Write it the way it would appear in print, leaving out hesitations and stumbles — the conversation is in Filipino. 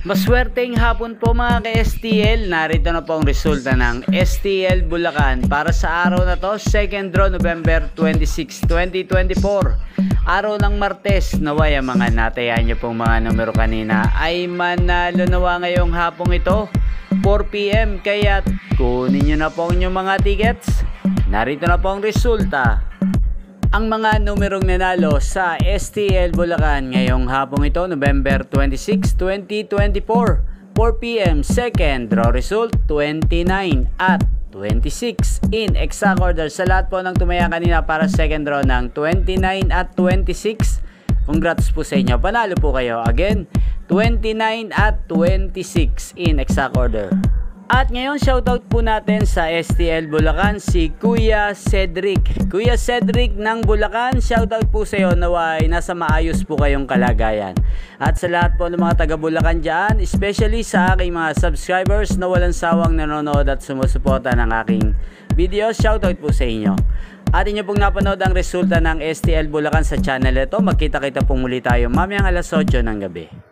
Maswerteng hapon po mga ka-STL. Narito na po ang resulta ng STL Bulacan para sa araw na to, 2nd draw November 26, 2024. Araw ng Martes. Naway ang mga natayan nyo pong mga numero kanina ay manalo nawa ngayong hapong ito 4 PM. Kaya kunin nyo na po ang inyong mga tickets. Narito na po ang resulta. Ang mga numerong nanalo sa STL Bulacan ngayong hapong ito, November 26, 2024, 4 PM, second draw result 29 at 26 in exact order. Sa lahat po ng tumaya kanina para second draw ng 29 at 26, congrats po sa inyo, panalo po kayo. Again, 29 at 26 in exact order. At ngayon, shoutout po natin sa STL Bulacan si Kuya Cedric. Kuya Cedric ng Bulacan, shoutout po sa iyo, naway nasa maayos po kayong kalagayan. At sa lahat po ng mga taga Bulacan dyan, especially sa aking mga subscribers na walang sawang nanonood at sumusuporta ng aking video, shoutout po sa inyo. At inyo pong napanood ang resulta ng STL Bulacan sa channel ito. Magkita-kita pong muli tayo mamayang alas 8 ng gabi.